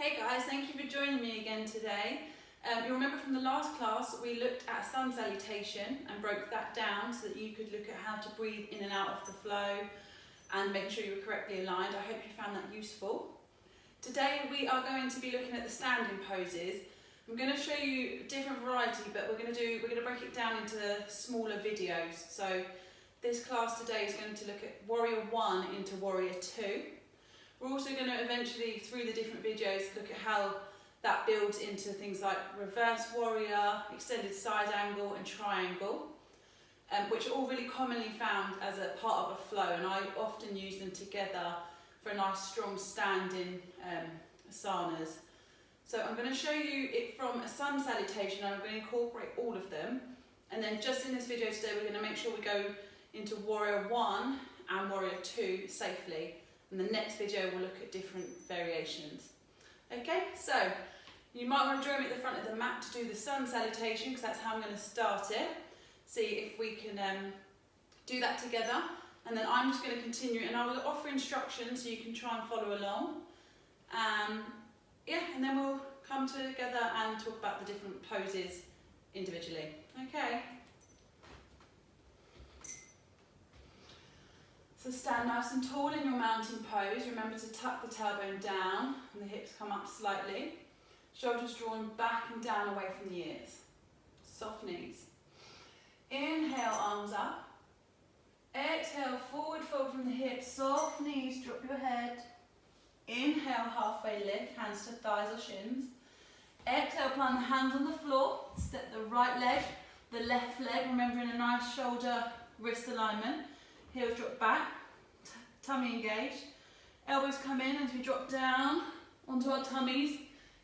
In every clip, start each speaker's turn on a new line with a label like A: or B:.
A: Hey guys, thank you for joining me again today. You'll remember from the last class we looked at sun salutation and broke that down so that you could look at how to breathe in and out of the flow and make sure you were correctly aligned. I hope you found that useful. Today we are going to be looking at the standing poses. I'm going to show you a different variety, but we're going to break it down into smaller videos. So this class today is going to look at Warrior 1 into Warrior 2. We're also going to eventually, through the different videos, look at how that builds into things like reverse warrior, extended side angle and triangle, which are all really commonly found as a part of a flow, and I often use them together for a nice strong standing asanas. So I'm going to show you it from a sun salutation, and I'm going to incorporate all of them, and then just in this video today we're going to make sure we go into Warrior 1 and Warrior 2 safely. And the next video we'll look at different variations. Okay, so you might want to join me at the front of the mat to do the sun salutation, because that's how I'm going to start it. See if we can do that together, and then I'm just going to continue, and I will offer instructions so you can try and follow along. Yeah, and then we'll come together and talk about the different poses individually. Okay. So stand nice and tall in your mountain pose. Remember to tuck the tailbone down and the hips come up slightly. Shoulders drawn back and down away from the ears. Soft knees. Inhale, arms up. Exhale, forward fold from the hips. Soft knees, drop your head. Inhale, halfway lift, hands to thighs or shins. Exhale, plant the hands on the floor. Step the right leg, the left leg, remembering a nice shoulder wrist alignment. Heels drop back, tummy engaged. Elbows come in as we drop down onto our tummies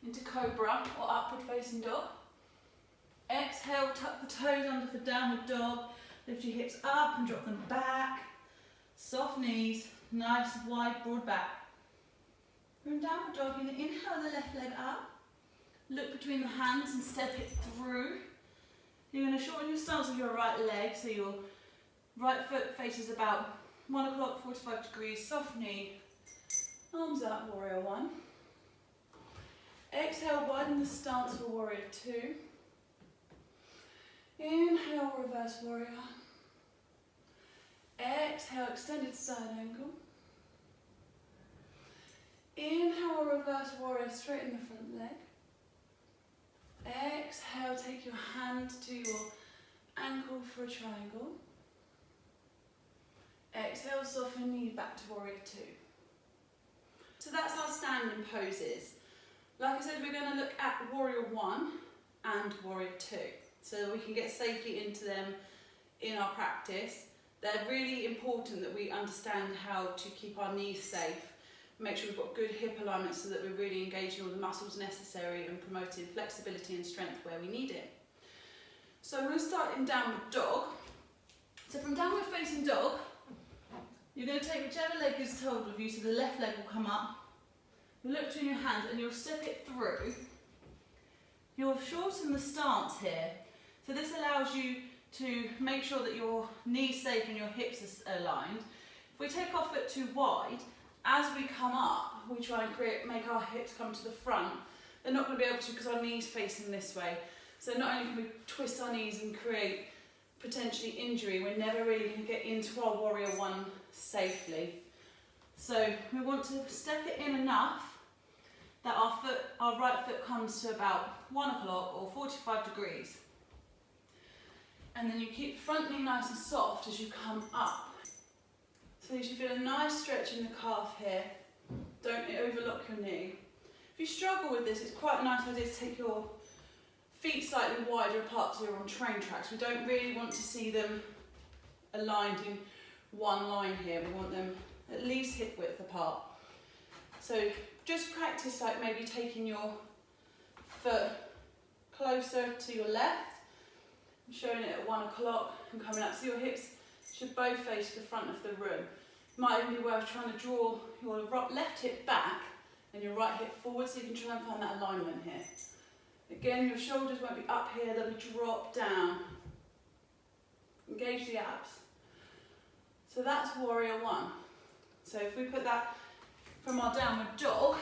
A: into cobra or upward facing dog. Exhale, tuck the toes under for downward dog. Lift your hips up and drop them back. Soft knees, nice wide broad back. From downward dog, you're going to inhale the left leg up. Look between the hands and step it through. You're going to shorten your stance of your right leg, so your right foot faces about 1 o'clock, 45 degrees, soft knee, arms up, Warrior 1. Exhale, widen the stance for Warrior 2. Inhale, reverse warrior. Exhale, extended side angle. Inhale, reverse warrior, straighten the front leg. Exhale, take your hand to your ankle for a triangle. Exhale, soften knee back to Warrior 2. So that's our standing poses. Like I said, we're going to look at Warrior 1 and Warrior 2, so that we can get safely into them in our practice. They're really important that we understand how to keep our knees safe, make sure we've got good hip alignment so that we're really engaging all the muscles necessary and promoting flexibility and strength where we need it. So I'm going to start in downward dog. So from downward facing dog, you're going to take whichever leg is told of you, so the left leg will come up. You'll look between your hands and you'll step it through. You'll shorten the stance here. So this allows you to make sure that your knees safe and your hips are aligned. If we take our foot too wide, as we come up, we try and make our hips come to the front. They're not going to be able to, because our knees facing this way. So not only can we twist our knees and create potentially injury, we're never really going to get into our Warrior 1 safely. So we want to step it in enough that our right foot comes to about 1 o'clock or 45 degrees. And then you keep front knee nice and soft as you come up. So you should feel a nice stretch in the calf here. Don't overlock your knee. If you struggle with this, it's quite a nice idea to take your feet slightly wider apart so you're on train tracks. We don't really want to see them aligned in one line here. We want them at least hip width apart. So just practice like maybe taking your foot closer to your left, and showing it at 1 o'clock and coming up. So your hips should both face the front of the room. It might even be worth trying to draw your left hip back and your right hip forward, so you can try and find that alignment here. Again, your shoulders won't be up here, they'll be dropped down. Engage the abs. So that's Warrior 1. So if we put that from our downward dog,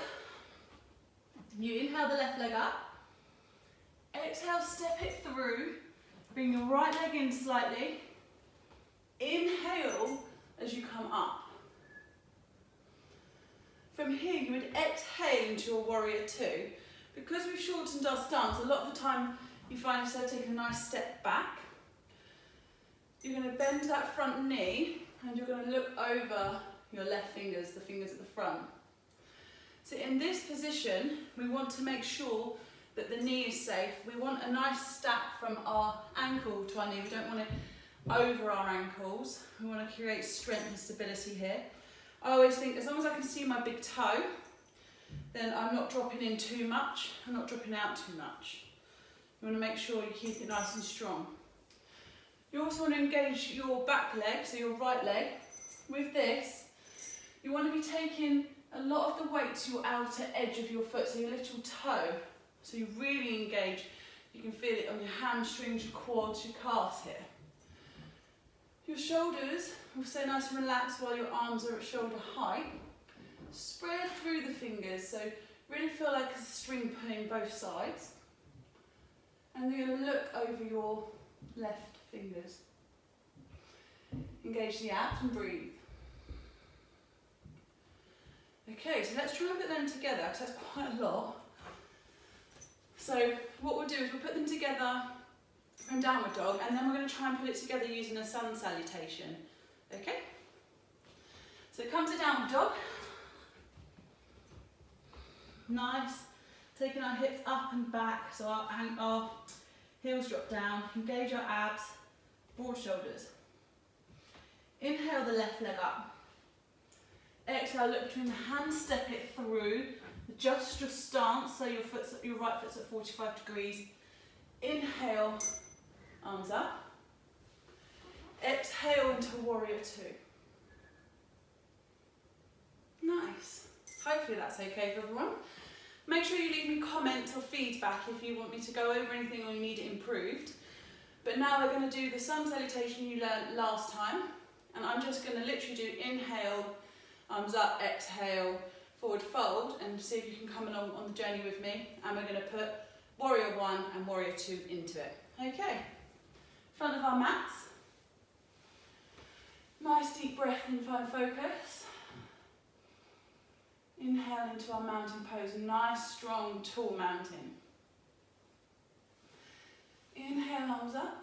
A: Inhale the left leg up. Exhale, step it through. Bring your right leg in slightly. Inhale as you come up. From here, you would exhale into your warrior two. Because we've shortened our stance, a lot of the time you find yourself taking a nice step back. You're going to bend that front knee and you're going to look over your left fingers, the fingers at the front. So in this position, we want to make sure that the knee is safe. We want a nice stack from our ankle to our knee. We don't want it over our ankles. We want to create strength and stability here. I always think as long as I can see my big toe, then I'm not dropping in too much, I'm not dropping out too much. You want to make sure you keep it nice and strong. You also want to engage your back leg, so your right leg. With this, you want to be taking a lot of the weight to your outer edge of your foot, so your little toe. So you really engage. You can feel it on your hamstrings, your quads, your calves here. Your shoulders will stay nice and relaxed while your arms are at shoulder height. Spread through the fingers, so really feel like a string pulling both sides. And you're going to look over your left fingers. Engage the abs and breathe. Okay, so let's try and put them together, because that's quite a lot. So what we'll do is we'll put them together from downward dog, and then we're going to try and put it together using a sun salutation. Okay? So come to downward dog. Nice. Taking our hips up and back, so our heels drop down. Engage our abs, broad shoulders. Inhale the left leg up. Exhale, look between the hands, step it through. Adjust your stance, so your right foot's at 45 degrees. Inhale, arms up. Exhale into warrior two. Nice. Hopefully that's okay for everyone. Make sure you leave me comments or feedback if you want me to go over anything or you need it improved. But now we're going to do the sun salutation you learned last time. And I'm just going to literally do inhale, arms up, exhale, forward fold, and see if you can come along on the journey with me. And we're going to put warrior one and warrior two into it. Okay. Front of our mats. Nice deep breath in, find focus. Inhale into our mountain pose, nice, strong, tall mountain. Inhale, arms up.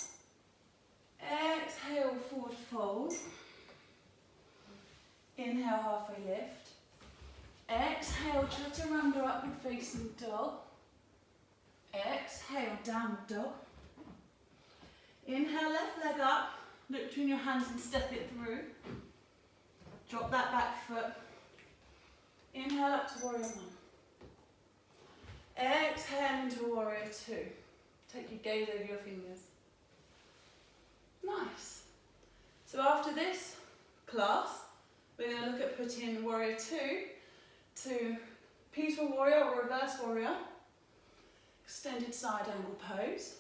A: Exhale, forward fold. Inhale, halfway lift. Exhale, chaturanga, upward facing dog. Exhale, downward dog. Inhale, left leg up. Look between your hands and step it through. Drop that back foot. Inhale up to warrior one. Exhale into warrior two. Take your gaze over your fingers. Nice. So after this class, we're going to look at putting warrior two to peaceful warrior or reverse warrior. Extended side angle pose.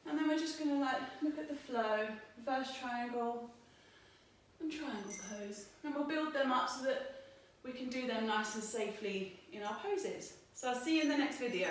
A: And then we're just going to look at the flow, reverse triangle and triangle pose. And we'll build them up so that we can do them nice and safely in our poses. So I'll see you in the next video.